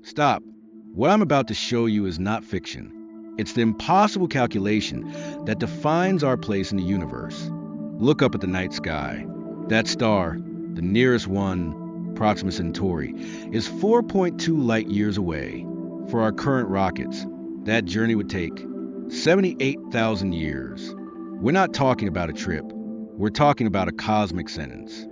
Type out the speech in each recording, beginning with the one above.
Stop. What I'm about to show you is not fiction. It's the impossible calculation that defines our place in the universe. Look up at the night sky. That star, the nearest one, Proxima Centauri, is 4.2 light years away. For our current rockets, that journey would take 78,000 years. We're not talking about a trip. We're talking about a cosmic sentence.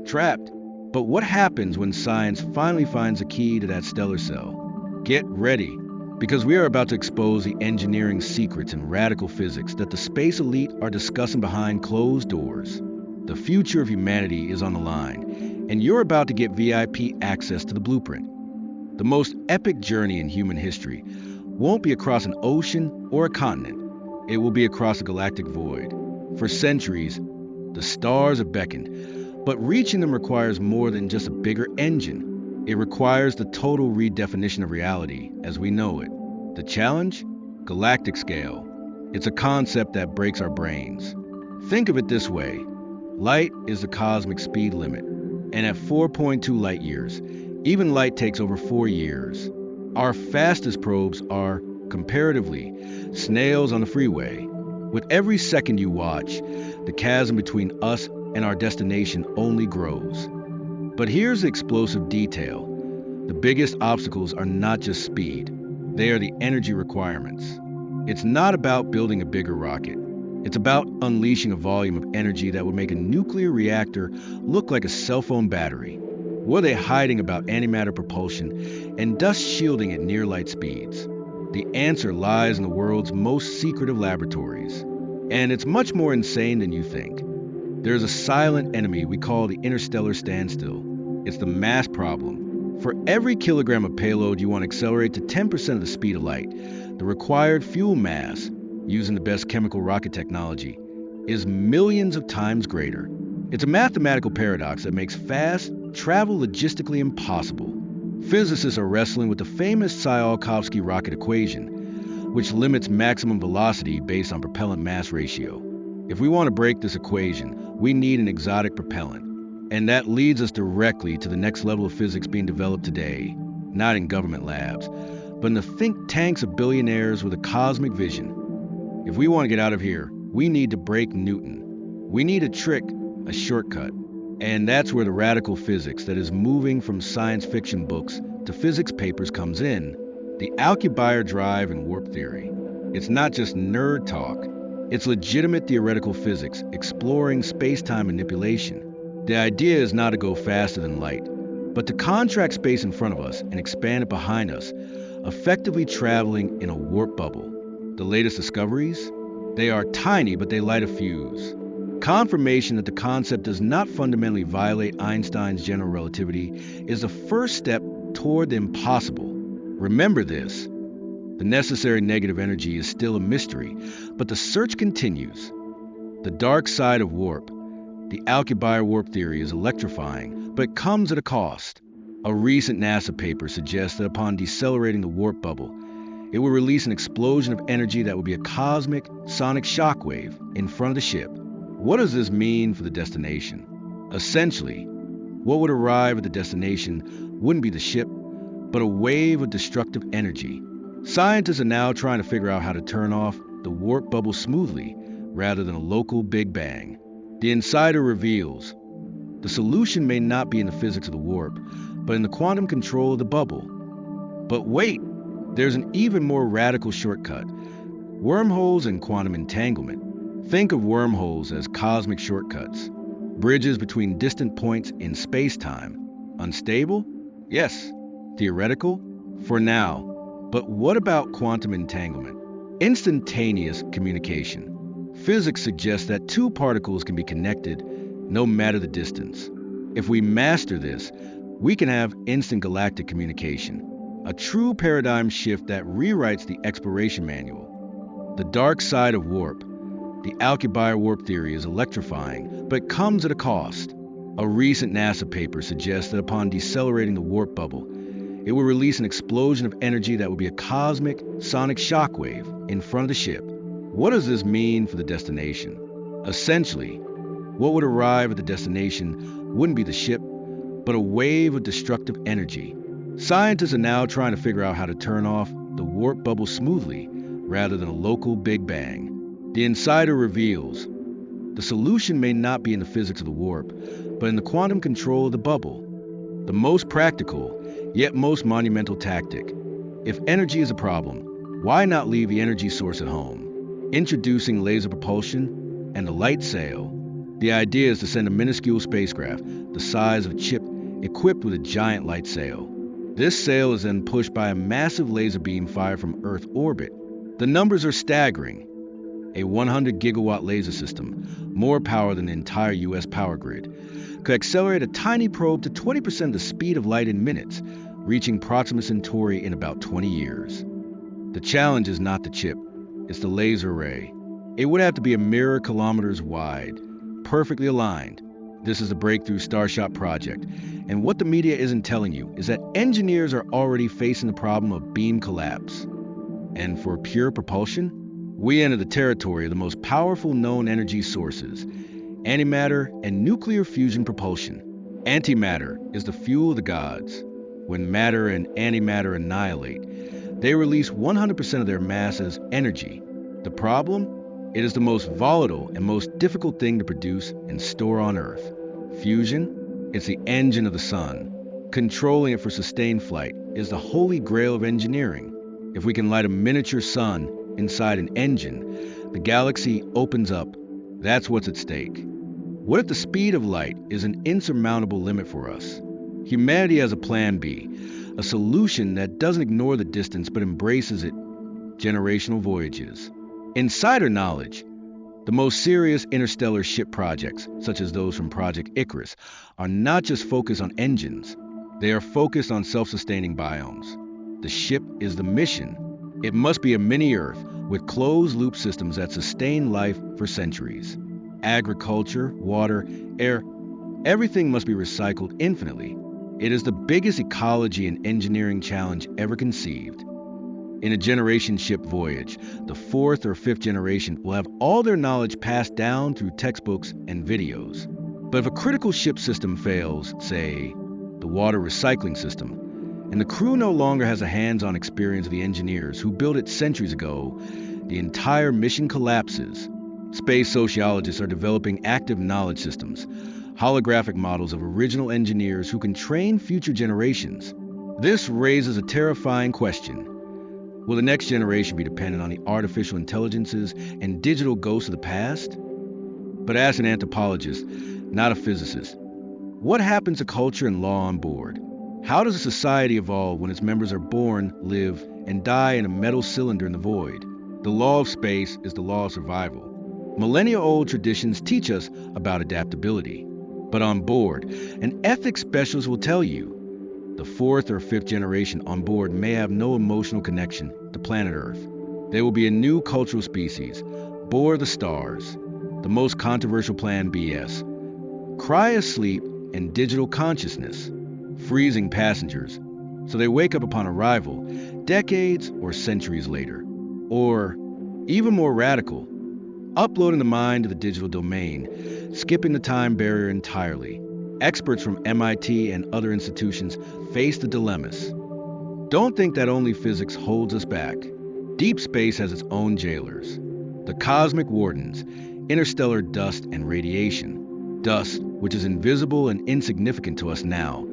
Trapped. But what happens when science finally finds a key to that stellar cell? Get ready, because we are about to expose the engineering secrets and radical physics that the space elite are discussing behind closed doors. The future of humanity is on the line, and you're about to get VIP access to the blueprint. The most epic journey in human history won't be across an ocean or a continent. It will be across a galactic void. For centuries, the stars have beckoned, but reaching them requires more than just a bigger engine. It requires the total redefinition of reality as we know it. The challenge? Galactic scale. It's a concept that breaks our brains. Think of it this way. Light is the cosmic speed limit, and at 4.2 light years, even light takes over 4 years. Our fastest probes are, comparatively, snails on the freeway. With every second you watch, the chasm between us and our destination only grows. But here's the explosive detail. The biggest obstacles are not just speed. They are the energy requirements. It's not about building a bigger rocket. It's about unleashing a volume of energy that would make a nuclear reactor look like a cell phone battery. What are they hiding about antimatter propulsion and dust shielding at near light speeds? The answer lies in the world's most secretive laboratories. And it's much more insane than you think. There's a silent enemy we call the interstellar standstill. It's the mass problem. For every kilogram of payload you want to accelerate to 10% of the speed of light, the required fuel mass, using the best chemical rocket technology, is millions of times greater. It's a mathematical paradox that makes fast travel logistically impossible. Physicists are wrestling with the famous Tsiolkovsky Rocket Equation, which limits maximum velocity based on propellant mass ratio. If we want to break this equation, we need an exotic propellant. And that leads us directly to the next level of physics being developed today, not in government labs, but in the think tanks of billionaires with a cosmic vision. If we want to get out of here, we need to break Newton. We need a trick, a shortcut. And that's where the radical physics that is moving from science fiction books to physics papers comes in. The Alcubierre Drive and warp theory. It's not just nerd talk. It's legitimate theoretical physics exploring space-time manipulation. The idea is not to go faster than light, but to contract space in front of us and expand it behind us, effectively traveling in a warp bubble. The latest discoveries? They are tiny, but they light a fuse. Confirmation that the concept does not fundamentally violate Einstein's general relativity is the first step toward the impossible. Remember this. The necessary negative energy is still a mystery, but the search continues. The dark side of warp. The Alcubierre warp theory is electrifying, but it comes at a cost. A recent NASA paper suggests that upon decelerating the warp bubble, it will release an explosion of energy that will be a cosmic, sonic shockwave in front of the ship. What does this mean for the destination? Essentially, what would arrive at the destination wouldn't be the ship, but a wave of destructive energy. Scientists are now trying to figure out how to turn off the warp bubble smoothly, rather than a local Big Bang. The insider reveals, the solution may not be in the physics of the warp, but in the quantum control of the bubble. But wait, there's an even more radical shortcut. Wormholes and quantum entanglement. Think of wormholes as cosmic shortcuts, bridges between distant points in space-time. Unstable? Yes. Theoretical? For now. But what about quantum entanglement? Instantaneous communication. Physics suggests that two particles can be connected no matter the distance. If we master this, we can have instant galactic communication, a true paradigm shift that rewrites the exploration manual. The dark side of warp. The Alcubierre warp theory is electrifying, but it comes at a cost. A recent NASA paper suggests that upon decelerating the warp bubble, it will release an explosion of energy that will be a cosmic, sonic shockwave in front of the ship. What does this mean for the destination? Essentially, what would arrive at the destination wouldn't be the ship, but a wave of destructive energy. Scientists are now trying to figure out how to turn off the warp bubble smoothly rather than a local Big Bang. The insider reveals the solution may not be in the physics of the warp, but in the quantum control of the bubble. The most practical, yet most monumental tactic. If energy is a problem, why not leave the energy source at home? Introducing laser propulsion and the light sail. The idea is to send a minuscule spacecraft, the size of a chip, equipped with a giant light sail. This sail is then pushed by a massive laser beam fired from Earth orbit. The numbers are staggering. A 100 gigawatt laser system, more power than the entire US power grid, could accelerate a tiny probe to 20% the speed of light in minutes, reaching Proxima Centauri in about 20 years. The challenge is not the chip, it's the laser array. It would have to be a mirror kilometers wide, perfectly aligned. This is the breakthrough Starshot project, and what the media isn't telling you is that engineers are already facing the problem of beam collapse. And for pure propulsion, we enter the territory of the most powerful known energy sources, antimatter and nuclear fusion propulsion. Antimatter is the fuel of the gods. When matter and antimatter annihilate, they release 100% of their mass as energy. The problem? It is the most volatile and most difficult thing to produce and store on Earth. Fusion? It's the engine of the sun. Controlling it for sustained flight is the holy grail of engineering. If we can light a miniature sun inside an engine, the galaxy opens up. That's what's at stake. What if the speed of light is an insurmountable limit for us? Humanity has a plan B, a solution that doesn't ignore the distance but embraces it. Generational voyages. Insider knowledge. The most serious interstellar ship projects, such as those from Project Icarus, are not just focused on engines. They are focused on self-sustaining biomes. The ship is the mission. It must be a mini-Earth with closed-loop systems that sustain life for centuries. Agriculture, water, air, everything must be recycled infinitely. It is the biggest ecology and engineering challenge ever conceived. In a generation ship voyage, the fourth or fifth generation will have all their knowledge passed down through textbooks and videos. But if a critical ship system fails, say, the water recycling system, and the crew no longer has a hands-on experience of the engineers who built it centuries ago, the entire mission collapses. Space sociologists are developing active knowledge systems, holographic models of original engineers who can train future generations. This raises a terrifying question. Will the next generation be dependent on the artificial intelligences and digital ghosts of the past? But as an anthropologist, not a physicist, what happens to culture and law on board? How does a society evolve when its members are born, live, and die in a metal cylinder in the void? The law of space is the law of survival. Millennia-old traditions teach us about adaptability. But on board, an ethics specialist will tell you, the fourth or fifth generation on board may have no emotional connection to planet Earth. They will be a new cultural species, bore the stars, the most controversial plan BS, cryosleep and digital consciousness, freezing passengers, so they wake up upon arrival decades or centuries later. Or, even more radical, uploading the mind to the digital domain, skipping the time barrier entirely. Experts from MIT and other institutions face the dilemmas. Don't think that only physics holds us back. Deep space has its own jailers. The cosmic wardens, interstellar dust and radiation. Dust, which is invisible and insignificant to us now,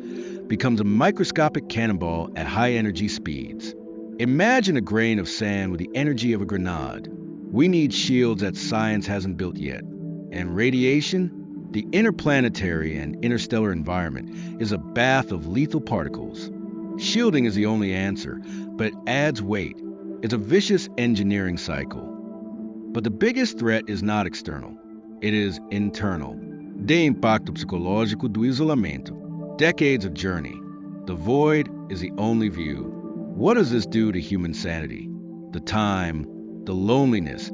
becomes a microscopic cannonball at high energy speeds. Imagine a grain of sand with the energy of a grenade. We need shields that science hasn't built yet. And radiation? The interplanetary and interstellar environment is a bath of lethal particles. Shielding is the only answer, but it adds weight. It's a vicious engineering cycle. But the biggest threat is not external. It is internal. De impacto psicológico do isolamento. Decades of journey. The void is the only view. What does this do to human sanity? The time, the loneliness,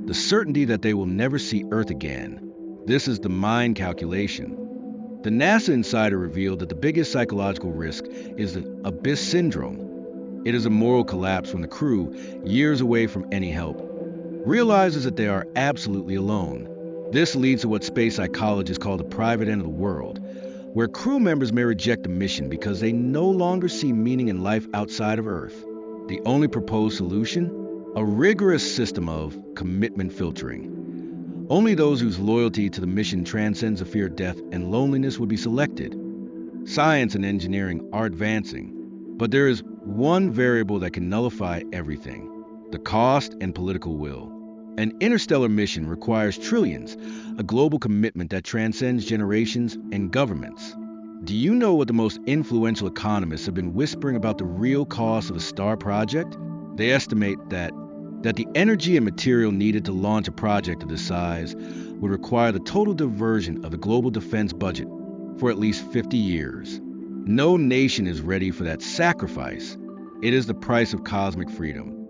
the certainty that they will never see Earth again. This is the mind calculation. The NASA insider revealed that the biggest psychological risk is the abyss syndrome. It is a moral collapse when the crew, years away from any help, realizes that they are absolutely alone. This leads to what space psychologists call the private end of the world, where crew members may reject a mission because they no longer see meaning in life outside of Earth. The only proposed solution? A rigorous system of commitment filtering. Only those whose loyalty to the mission transcends the fear of death and loneliness would be selected. Science and engineering are advancing, but there is one variable that can nullify everything: the cost and political will. An interstellar mission requires trillions, a global commitment that transcends generations and governments. Do you know what the most influential economists have been whispering about the real cost of a star project? They estimate that the energy and material needed to launch a project of this size would require the total diversion of the global defense budget for at least 50 years. No nation is ready for that sacrifice. It is the price of cosmic freedom.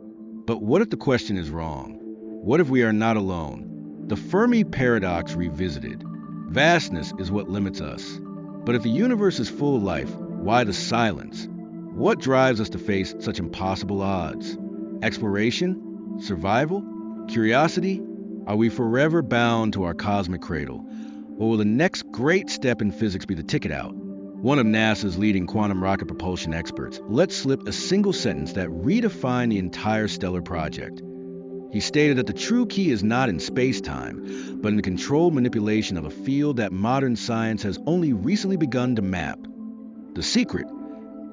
But what if the question is wrong? What if we are not alone? The Fermi paradox revisited. Vastness is what limits us. But if the universe is full of life, why the silence? What drives us to face such impossible odds? Exploration? Survival? Curiosity? Are we forever bound to our cosmic cradle? Or will the next great step in physics be the ticket out? One of NASA's leading quantum rocket propulsion experts let slip a single sentence that redefined the entire stellar project. He stated that the true key is not in space-time, but in the controlled manipulation of a field that modern science has only recently begun to map. The secret: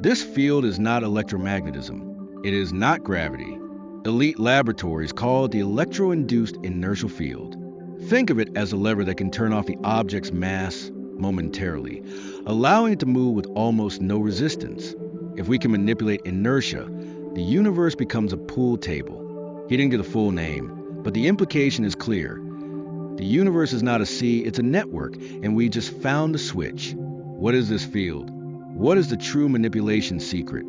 this field is not electromagnetism. It is not gravity. Elite laboratories call it the electro-induced inertial field. Think of it as a lever that can turn off the object's mass momentarily, allowing it to move with almost no resistance. If we can manipulate inertia, the universe becomes a pool table. He didn't get the full name, but the implication is clear. The universe is not a sea, it's a network, and we just found the switch. What is this field? What is the true manipulation secret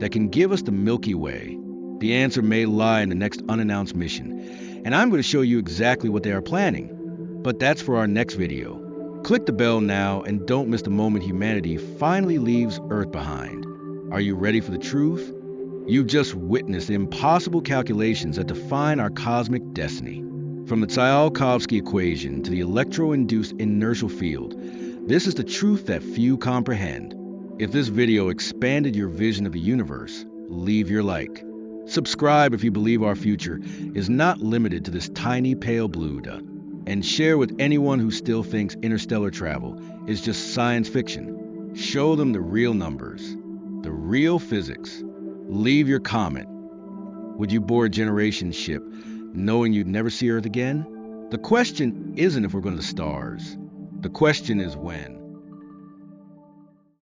that can give us the Milky Way? The answer may lie in the next unannounced mission, and I'm going to show you exactly what they are planning. But that's for our next video. Click the bell now and don't miss the moment humanity finally leaves Earth behind. Are you ready for the truth? You've just witnessed the impossible calculations that define our cosmic destiny. From the Tsiolkovsky Equation to the electro-induced inertial field, this is the truth that few comprehend. If this video expanded your vision of the universe, leave your like. Subscribe if you believe our future is not limited to this tiny pale blue dot. And share with anyone who still thinks interstellar travel is just science fiction. Show them the real numbers, the real physics. Leave your comment. Would you board a generation ship knowing you'd never see Earth again? The question isn't if we're going to the stars. The question is when.